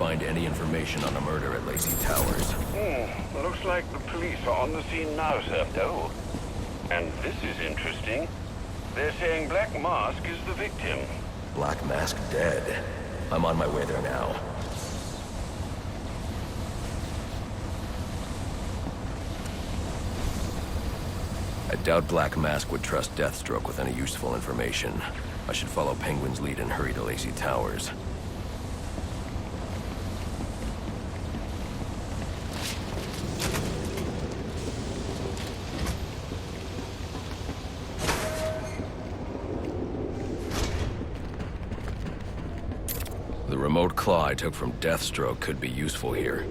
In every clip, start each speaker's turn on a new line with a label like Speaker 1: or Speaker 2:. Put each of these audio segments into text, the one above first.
Speaker 1: find any information on the murder at Lacey Towers?
Speaker 2: Looks like the police are on the scene now, sir. Oh. And this is interesting. They're saying Black Mask is the victim.
Speaker 1: Black Mask dead. I'm on my way there now. I doubt Black Mask would trust Deathstroke with any useful information. I should follow Penguin's lead and hurry to Lacey Towers. The remote claw I took from Deathstroke could be useful here.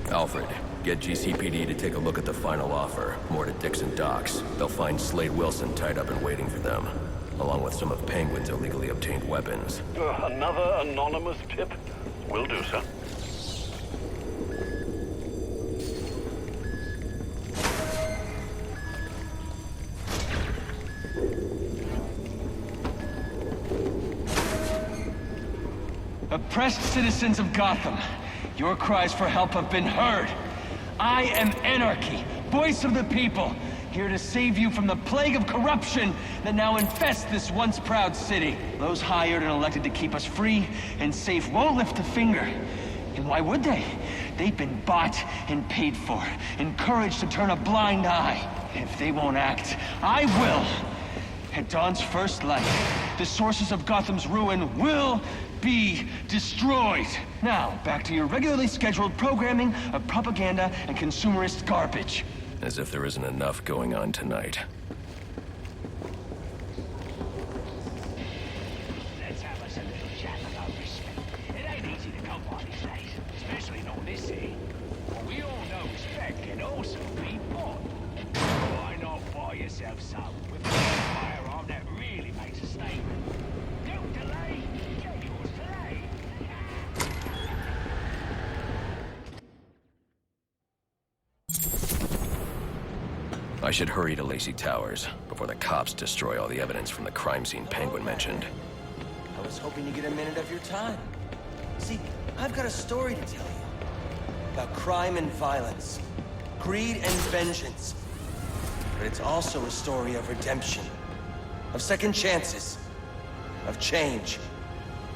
Speaker 1: Alfred, get GCPD to take a look at the final offer. More to Dixon Docks. They'll find Slade Wilson tied up and waiting for them, along with some of Penguin's illegally obtained weapons.
Speaker 2: Another anonymous tip? Will do, sir.
Speaker 3: Oppressed citizens of Gotham, your cries for help have been heard. I am Anarchy, voice of the people, here to save you from the plague of corruption that now infests this once proud city. Those hired and elected to keep us free and safe won't lift a finger. And why would they? They've been bought and paid for, encouraged to turn a blind eye. If they won't act, I will. At Dawn's first light, the sources of Gotham's ruin will be destroyed. Now, back to your regularly scheduled programming of propaganda and consumerist garbage.
Speaker 1: As if there isn't enough going on tonight.
Speaker 4: Let's have us a little chat about respect. It ain't easy to come by these days, especially not in this city. But we all know respect can also be bought. Why not buy yourself some with a firearm that really makes a statement? Don't delay, get yours today.
Speaker 1: I should hurry to Lacey Towers before the cops destroy all the evidence from the crime scene Penguin mentioned.
Speaker 5: I was hoping to get a minute of your time. See, I've got a story to tell you. About crime and violence. Greed and vengeance. But it's also a story of redemption. Of second chances. Of change.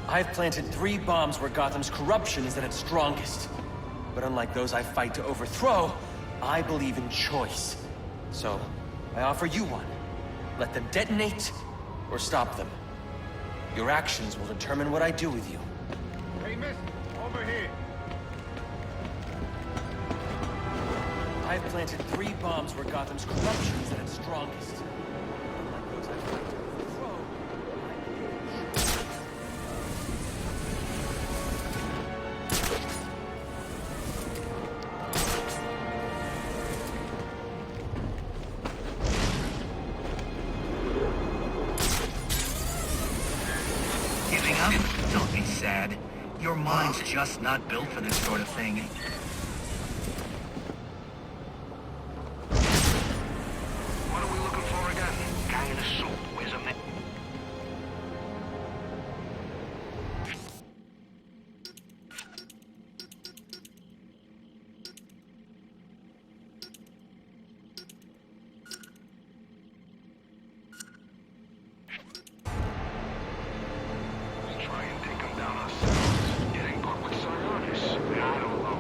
Speaker 5: I've planted 3 bombs where Gotham's corruption is at its strongest. But unlike those I fight to overthrow, I believe in choice. So, I offer you one. Let them detonate, or stop them. Your actions will determine what I do with you.
Speaker 2: Hey, miss, over here.
Speaker 5: I've planted 3 bombs where Gotham's corruption is at its strongest. Unlike those I fight to overthrow,
Speaker 6: Giving up? Don't be sad. Your mind's just not built for this sort of thing. What are we looking for again? Gang in a suit. Where's a man?
Speaker 2: Try and take them down ourselves. Getting caught with Cyrus. I don't know.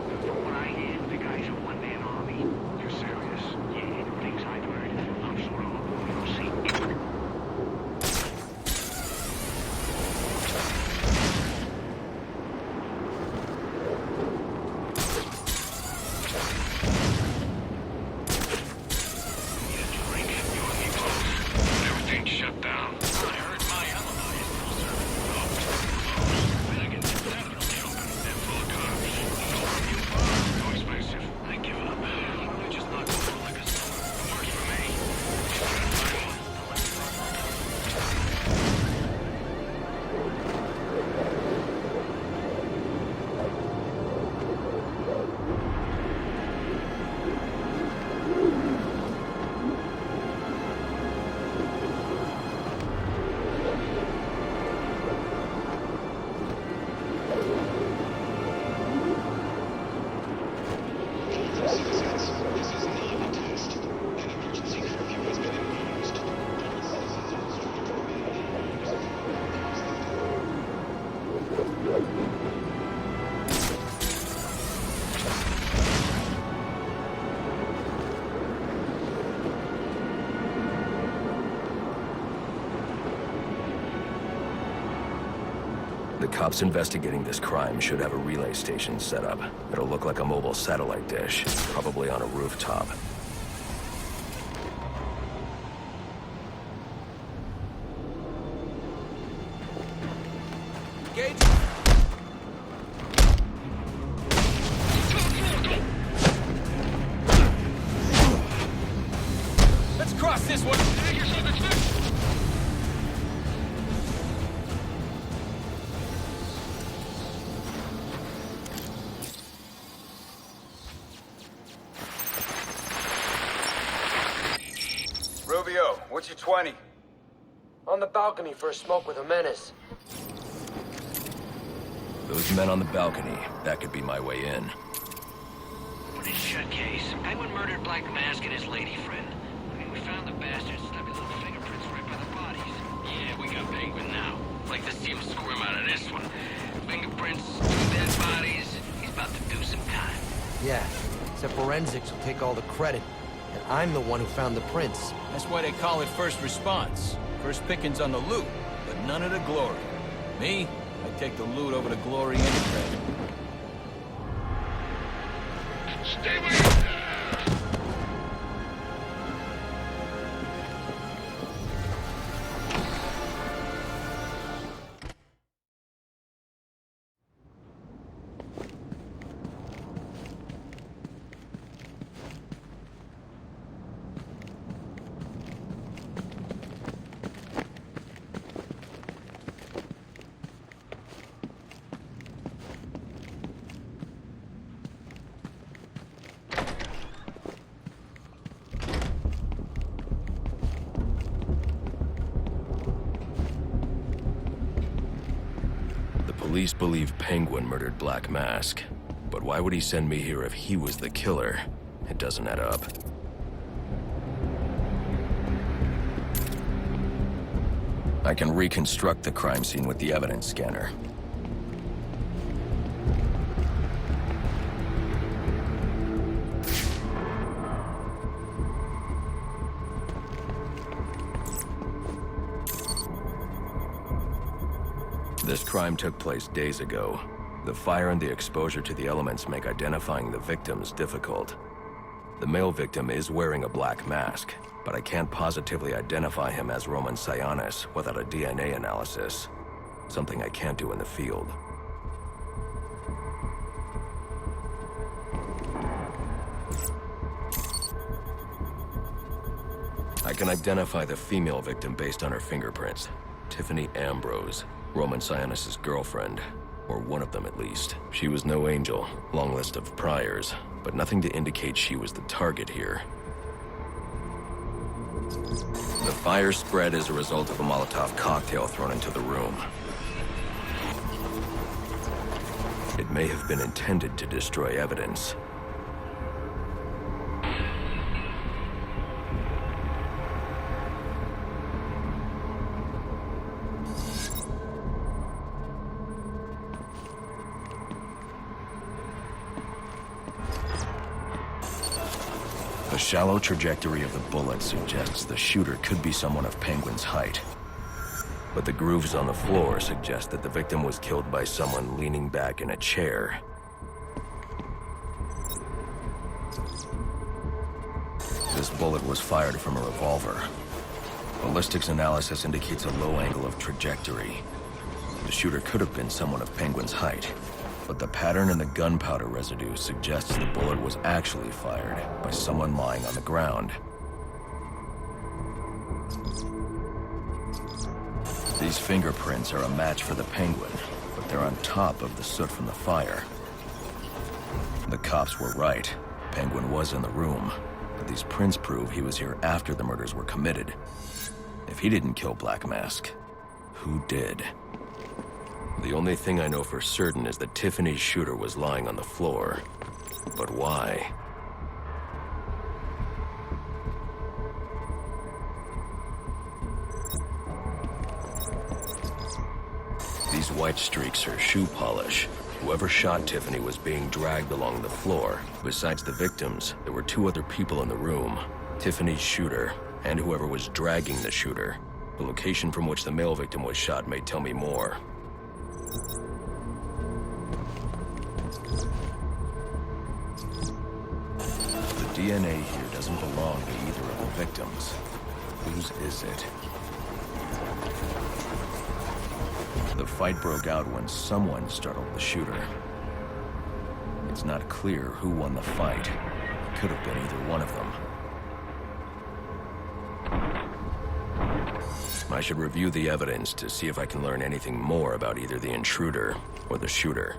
Speaker 1: The cops investigating this crime should have a relay station set up. It'll look like a mobile satellite dish, probably on a rooftop.
Speaker 3: Let's cross this one!
Speaker 7: Rubio, what's your 20?
Speaker 5: On the balcony for a smoke with a menace.
Speaker 1: Those men on the balcony, that could be my way in.
Speaker 6: This shut case. Penguin murdered Black Mask and his lady friend. I mean, we found the bastards' stubby little fingerprints right by the bodies.
Speaker 4: Yeah, we got Penguin now. Like to see him squirm out of this one. Fingerprints, 2 dead bodies. He's about to do some time.
Speaker 5: Yeah, except forensics will take all the credit. And I'm the one who found the prints.
Speaker 3: That's why they call it first response. First pickings on the loot, but none of the glory. Me, I take the loot over the glory any day.
Speaker 4: Stay with me!
Speaker 1: Police believe Penguin murdered Black Mask. But why would he send me here if he was the killer? It doesn't add up. I can reconstruct the crime scene with the evidence scanner. This crime took place days ago. The fire and the exposure to the elements make identifying the victims difficult. The male victim is wearing a black mask, but I can't positively identify him as Roman Sionis without a DNA analysis. Something I can't do in the field. I can identify the female victim based on her fingerprints. Tiffany Ambrose. Roman Sionis' girlfriend, or one of them at least. She was no angel, long list of priors, but nothing to indicate she was the target here. The fire spread as a result of a Molotov cocktail thrown into the room. It may have been intended to destroy evidence. The shallow trajectory of the bullet suggests the shooter could be someone of Penguin's height. But the grooves on the floor suggest that the victim was killed by someone leaning back in a chair. This bullet was fired from a revolver. Ballistics analysis indicates a low angle of trajectory. The shooter could have been someone of Penguin's height. But the pattern in the gunpowder residue suggests the bullet was actually fired by someone lying on the ground. These fingerprints are a match for the Penguin, but they're on top of the soot from the fire. The cops were right. Penguin was in the room, but these prints prove he was here after the murders were committed. If he didn't kill Black Mask, who did? The only thing I know for certain is that Tiffany's shooter was lying on the floor. But why? These white streaks are shoe polish. Whoever shot Tiffany was being dragged along the floor. Besides the victims, there were 2 other people in the room. Tiffany's shooter, and whoever was dragging the shooter. The location from which the male victim was shot may tell me more. The DNA here doesn't belong to either of the victims. Whose is it? The fight broke out when someone startled the shooter. It's not clear who won the fight. It could have been either one of them. I should review the evidence to see if I can learn anything more about either the intruder or the shooter.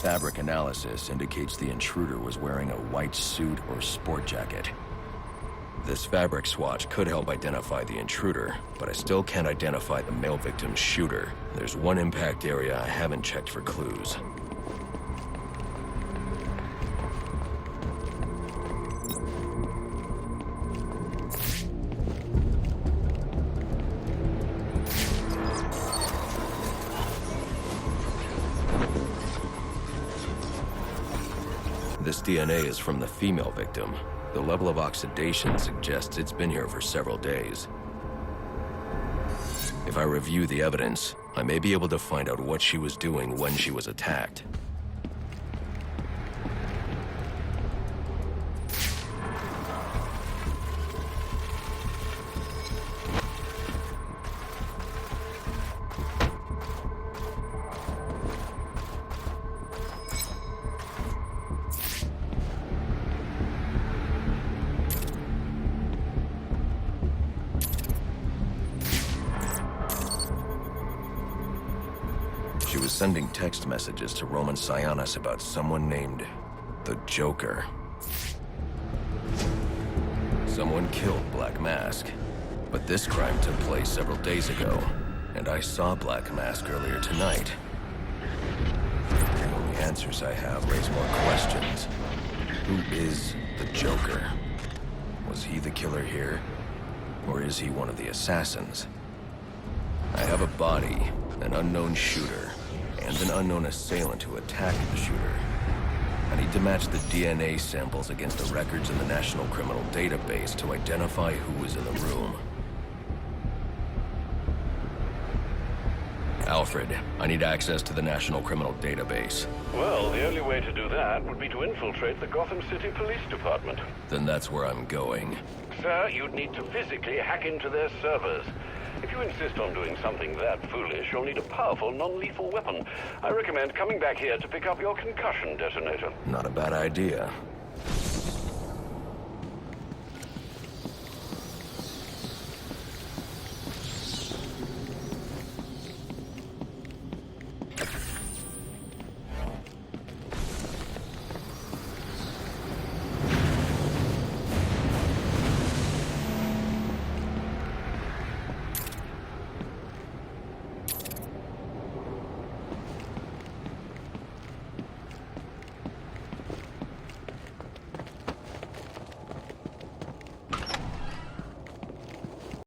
Speaker 1: Fabric analysis indicates the intruder was wearing a white suit or sport jacket. This fabric swatch could help identify the intruder, but I still can't identify the male victim's shooter. There's one impact area I haven't checked for clues. This DNA is from the female victim. The level of oxidation suggests it's been here for several days. If I review the evidence, I may be able to find out what she was doing when she was attacked. She was sending text messages to Roman Sionis about someone named the Joker. Someone killed Black Mask, but this crime took place several days ago, and I saw Black Mask earlier tonight. The only answers I have raise more questions. Who is the Joker? Was he the killer here, or is he one of the assassins? I have a body, an unknown shooter, and an unknown assailant who attacked the shooter. I need to match the DNA samples against the records in the National Criminal Database to identify who was in the room. Alfred, I need access to the National Criminal Database.
Speaker 2: Well, the only way to do that would be to infiltrate the Gotham City Police Department.
Speaker 1: Then that's where I'm going.
Speaker 2: Sir, you'd need to physically hack into their servers. If you insist on doing something that foolish, you'll need a powerful, non-lethal weapon. I recommend coming back here to pick up your concussion detonator.
Speaker 1: Not a bad idea.